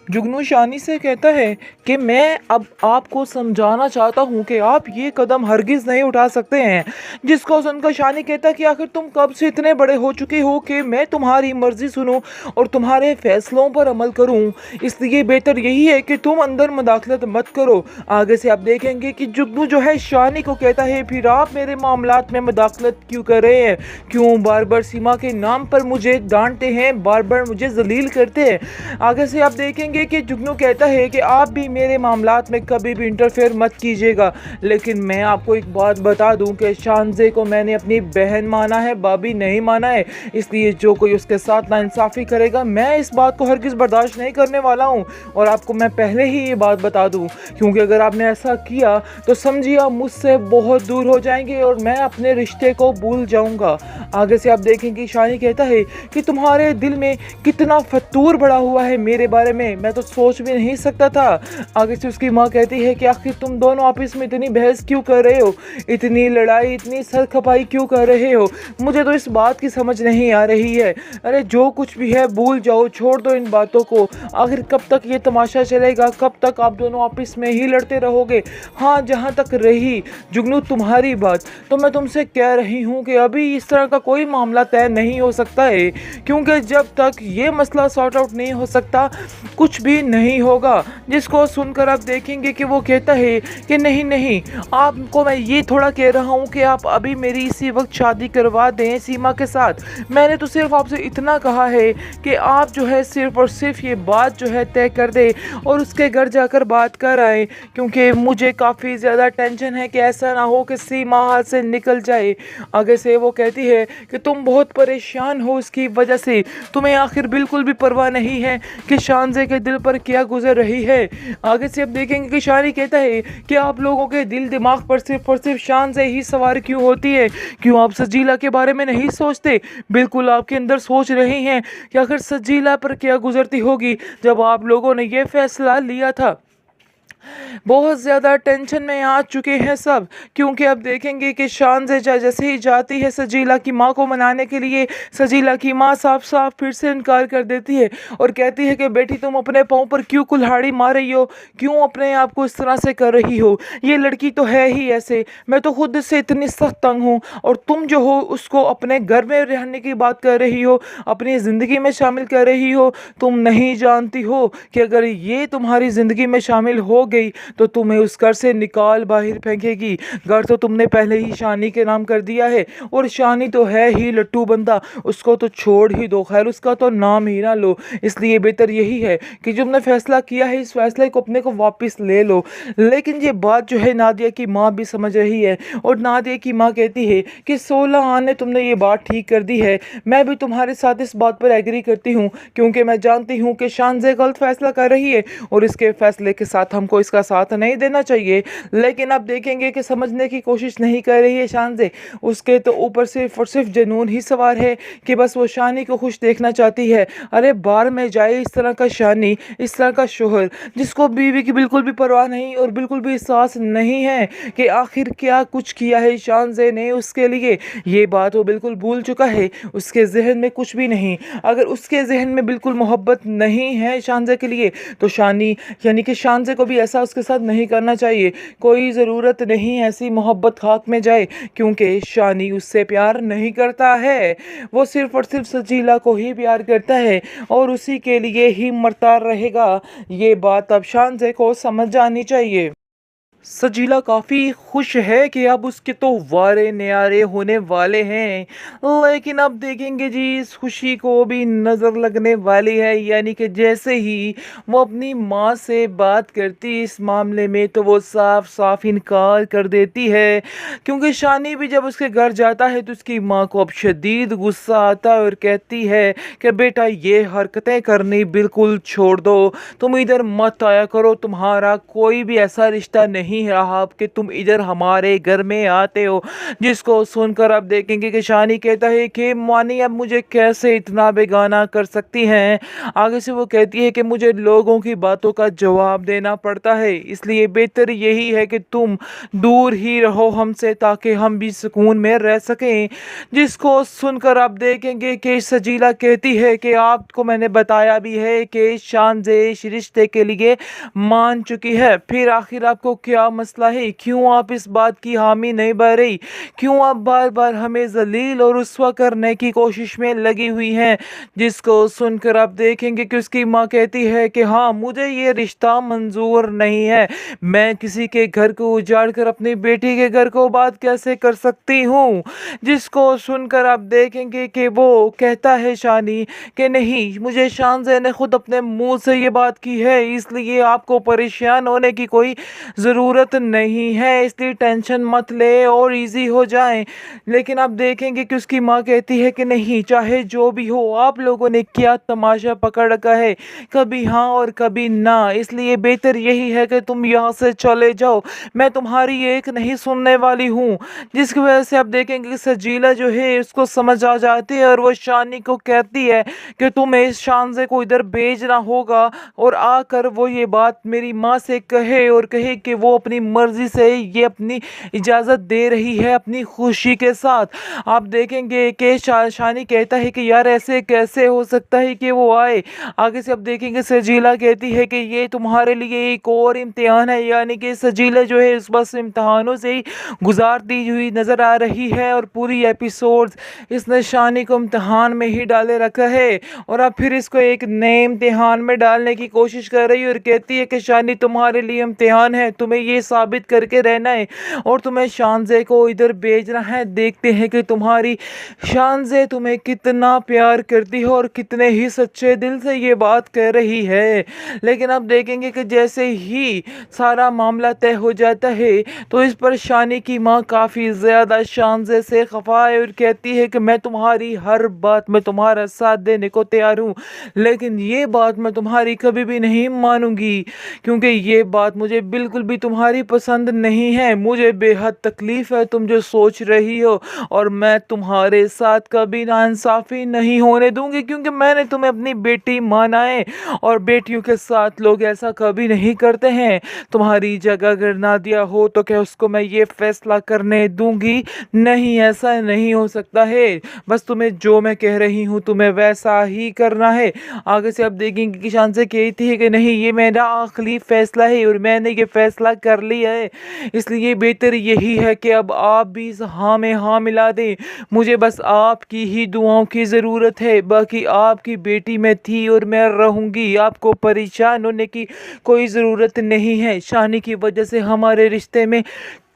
जुगनू शानी से कहता है कि मैं अब आपको समझाना चाहता हूँ कि आप ये कदम हरगिज़ नहीं उठा सकते हैं। जिसको सुनकर शानी कहता है कि आखिर तुम कब से इतने बड़े हो चुके हो कि मैं तुम्हारी मर्ज़ी सुनूं और तुम्हारे फैसलों पर अमल करूं। इसलिए बेहतर यही है कि तुम अंदर मुदाखलत मत करो। आगे से आप देखेंगे कि जुगनू जो है शानी को कहता है, फिर आप मेरे मामलात में मुदाखलत क्यों कर रहे हैं? क्यों बार बार सीमा के नाम पर मुझे डांटते हैं, बार बार मुझे जलील करते हैं? आगे से आप देखेंगे कि जुगनू कहता है कि आप भी मेरे मामलात में कभी भी इंटरफेयर मत कीजिएगा। लेकिन मैं आपको एक बात बता दूं कि शानज़े को मैंने अपनी बहन माना है, भाभी नहीं माना है। इसलिए जो कोई उसके साथ नाइंसाफ़ी करेगा, मैं इस बात को हरगिज़ बर्दाश्त नहीं करने वाला हूं। और आपको मैं पहले ही ये बात बता दूं, क्योंकि अगर आपने ऐसा किया तो समझिए आप मुझसे बहुत दूर हो जाएंगे और मैं अपने रिश्ते को भूल जाऊंगा। आगे से आप देखेंगे शानी कहता है कि तुम्हारे दिल में कितना फतूर बड़ा हुआ है मेरे बारे में, मैं तो सोच भी नहीं सकता था। आगे से उसकी माँ कहती है कि आखिर तुम दोनों आपस में इतनी बहस क्यों कर रहे हो, इतनी लड़ाई, इतनी सर खपाई क्यों कर रहे हो? मुझे तो इस बात की समझ नहीं आ रही है। अरे जो कुछ भी है भूल जाओ, छोड़ दो इन बातों को। आखिर कब तक ये तमाशा चलेगा? कब तक आप दोनों आपस में ही लड़ते रहोगे? हाँ, जहाँ तक रही जुगनू तुम्हारी बात, तो मैं तुमसे कह रही हूँ कि अभी इस तरह का कोई मामला तय नहीं हो सकता है, क्योंकि जब तक ये मसला सॉर्ट आउट नहीं हो सकता कुछ भी नहीं होगा। जिसको सुनकर आप देखेंगे कि वो कहता है कि नहीं नहीं, आपको मैं ये थोड़ा कह रहा हूँ कि आप अभी मेरी इसी वक्त शादी करवा दें सीमा के साथ। मैंने तो सिर्फ आपसे इतना कहा है कि आप जो है सिर्फ और सिर्फ ये बात जो है तय कर दे और उसके घर जाकर बात कर आए, क्योंकि मुझे काफ़ी ज़्यादा टेंशन है कि ऐसा ना हो कि सीमा हाथ से निकल जाए। आगे से वो कहती है कि तुम बहुत परेशान हो उसकी वजह से, तुम्हें आखिर बिल्कुल भी परवाह नहीं है कि शानज़े के दिल पर क्या गुजर रही है। आगे से आप देखेंगे कि शानी कहता है कि आप लोगों के दिल दिमाग पर सिर्फ और सिर्फ शानज़े ही सवार क्यों होती है? क्यों आप सजीला के बारे में नहीं सोचते? बिल्कुल आपके अंदर सोच रहे हैं कि आखिर सजीला पर क्या गुजरती होगी जब आप लोगों ने ये फैसला लिया था। बहुत ज़्यादा टेंशन में आ चुके हैं सब, क्योंकि अब देखेंगे कि शानज़े जैसे ही जाती है सजीला की माँ को मनाने के लिए, सजीला की माँ साफ साफ फिर से इनकार कर देती है और कहती है कि बेटी तुम अपने पाँव पर क्यों कुल्हाड़ी मार रही हो, क्यों अपने आप को इस तरह से कर रही हो? ये लड़की तो है ही ऐसे, मैं तो खुद से इतनी सख्त तंग हूँ और तुम जो हो उसको अपने घर में रहने की बात कर रही हो, अपनी ज़िंदगी में शामिल कर रही हो। तुम नहीं जानती हो कि अगर ये तुम्हारी ज़िंदगी में शामिल हो गई तो तुम्हें उस घर से निकाल बाहर फेंकेगी। घर तो तुमने पहले ही शानी के नाम कर दिया है और शानी तो है ही लट्टू बंदा, उसको तो छोड़ ही दो, खैर उसका तो नाम ही ना लो। इसलिए बेहतर यही है कि जो तुमने फैसला किया है इस फैसले को अपने को वापस ले लो। लेकिन ये बात जो है नादिया की माँ भी समझ रही है और नादिया की माँ कहती है कि 16 आने तुमने ये बात ठीक कर दी है, मैं भी तुम्हारे साथ इस बात पर एग्री करती हूँ, क्योंकि मैं जानती हूँ कि शानज़े गलत फैसला कर रही है और इसके फैसले के साथ हमको इसका साथ नहीं देना चाहिए। लेकिन आप देखेंगे कि समझने की कोशिश नहीं कर रही है शानज़े, उसके तो ऊपर सिर्फ और सिर्फ जुनून ही सवार है कि बस वो शानी को खुश देखना चाहती है। अरे बाहर में जाए इस तरह का शानी, इस तरह का शोहर जिसको बीवी की बिल्कुल भी परवाह नहीं और बिल्कुल भी एहसास नहीं है कि आखिर क्या कुछ किया है शानज़े ने उसके लिए। ये बात वो बिल्कुल भूल चुका है, उसके जहन में कुछ भी नहीं। अगर उसके जहन में बिल्कुल मोहब्बत नहीं है शानज़े के लिए तो शानी यानी कि शानज़े को भी ऐसा उसके साथ नहीं करना चाहिए। कोई ज़रूरत नहीं ऐसी मोहब्बत खाक में जाए, क्योंकि शानी उससे प्यार नहीं करता है, वो सिर्फ और सिर्फ सजीला को ही प्यार करता है और उसी के लिए ही मरता रहेगा। ये बात अब शानज़े को समझ जानी चाहिए। सजीला काफ़ी खुश है कि अब उसके तो वारे न्यारे होने वाले हैं, लेकिन अब देखेंगे जी इस खुशी को भी नज़र लगने वाली है। यानी कि जैसे ही वो अपनी माँ से बात करती इस मामले में तो वो साफ साफ इनकार कर देती है, क्योंकि शानी भी जब उसके घर जाता है तो उसकी माँ को अब शदीद गुस्सा आता है और कहती है कि बेटा ये हरकतें करनी बिल्कुल छोड़ दो, तुम इधर मत आया करो, तुम्हारा कोई भी ऐसा रिश्ता नहीं नहीं रहा कि तुम इधर हमारे घर में आते हो। जिसको सुनकर आप देखेंगे कि शानी कहता है कि मानी अब मुझे कैसे इतना बेगाना कर सकती हैं। आगे से वो कहती है कि मुझे लोगों की बातों का जवाब देना पड़ता है, इसलिए बेहतर यही है कि तुम दूर ही रहो हमसे ताकि हम भी सुकून में रह सकें। जिसको सुनकर आप देखेंगे कि सजीला कहती है कि आपको मैंने बताया भी है कि शानजे इस रिश्ते के लिए मान चुकी है, फिर आखिर आपको क्या मसला है? क्यों आप इस बात की हामी नहीं भर रही? क्यों आप बार बार हमें जलील और रुस्वा करने की कोशिश में लगी हुई हैं? जिसको सुनकर आप देखेंगे कि उसकी माँ कहती है कि हाँ, मुझे ये रिश्ता मंजूर नहीं है। मैं किसी के घर को उजाड़ कर अपनी बेटी के घर को बात कैसे कर सकती हूँ? जिसको सुनकर आप देखेंगे कि वो कहता है शानी कि नहीं, मुझे शानज़े ने खुद अपने मुंह से ये बात की है, इसलिए आपको परेशान होने की कोई ज़रूरत नहीं है, इसलिए टेंशन मत ले और इजी हो जाए। लेकिन आप देखेंगे कि उसकी माँ कहती है कि नहीं, चाहे जो भी हो, आप लोगों ने क्या तमाशा पकड़ रखा है, कभी हाँ और कभी ना, इसलिए बेहतर यही है कि तुम यहाँ से चले जाओ, मैं तुम्हारी एक नहीं सुनने वाली हूँ। जिसकी वजह से आप देखेंगे कि सजीला जो है उसको समझ आ जाती है और वो शानी को कहती है कि तुम्हें इस शानज़े को इधर भेजना होगा और आकर वो ये बात मेरी माँ से कहे और कहे कि वो अपनी मर्जी से ये अपनी इजाज़त दे रही है अपनी खुशी के साथ। आप देखेंगे कि शानी कहता है कि यार ऐसे कैसे हो सकता है कि वो आए। आगे से आप देखेंगे सजीला कहती है कि ये तुम्हारे लिए एक और इम्तिहान है, यानी कि सजीला जो है इस बस इम्तिहानों से ही गुजारती हुई नज़र आ रही है और पूरी एपिसोड्स इसने शानी को इम्तिहान में ही डाले रखा है और अब फिर इसको एक नए इम्तिहान में डालने की कोशिश कर रही है और कहती है कि शानी तुम्हारे लिए इम्तिहान है, तुम्हें ये साबित करके रहना है और तुम्हें शानज़े को इधर भेजना है। देखते हैं कि तुम्हारी शानज़े तुम्हें कितना प्यार करती है और कितने ही सच्चे दिल से ये बात कह रही है। लेकिन अब देखेंगे कि जैसे ही सारा मामला तय हो जाता है तो इस पर शानी की माँ काफ़ी ज़्यादा शानज़े से खफा है और कहती है कि मैं तुम्हारी हर बात में तुम्हारा साथ देने को तैयार हूँ, लेकिन ये बात मैं तुम्हारी कभी भी नहीं मानूंगी क्योंकि ये बात मुझे बिल्कुल भी तुम्हारी पसंद नहीं है। मुझे बेहद तकलीफ़ है तुम जो सोच रही हो और मैं तुम्हारे साथ कभी नाइंसाफ़ी नहीं होने दूंगी क्योंकि मैंने तुम्हें अपनी बेटी माना है और बेटियों के साथ लोग ऐसा कभी नहीं करते हैं। तुम्हारी जगह अगर नादिया हो तो क्या उसको मैं ये फैसला करने दूंगी? नहीं, ऐसा नहीं हो सकता है। बस तुम्हें जो मैं कह रही हूँ तुम्हें वैसा ही करना है। आगे से आप देखेंगे कि शानज़े कहती है कि नहीं, ये मेरा आखिरी फैसला है और मैंने ये फैसला कर लिया है, इसलिए बेहतर यही है कि अब आप भी इस हाँ में हाँ मिला दें। मुझे बस आपकी ही दुआओं की ज़रूरत है, बाकी आपकी बेटी मैं थी और मैं रहूँगी, आपको परेशान होने की कोई ज़रूरत नहीं है। शानी की वजह से हमारे रिश्ते में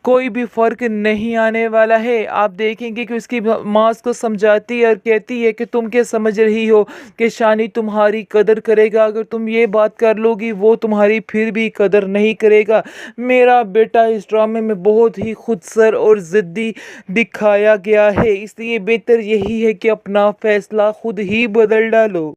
कोई भी फ़र्क नहीं आने वाला है। आप देखेंगे कि उसकी माँ उसको समझाती है और कहती है कि तुम क्या समझ रही हो कि शानी तुम्हारी कदर करेगा? अगर तुम ये बात कर लोगी वो तुम्हारी फिर भी कदर नहीं करेगा। मेरा बेटा इस ड्रामे में बहुत ही खुदसर और ज़िद्दी दिखाया गया है, इसलिए बेहतर यही है कि अपना फ़ैसला खुद ही बदल डालो।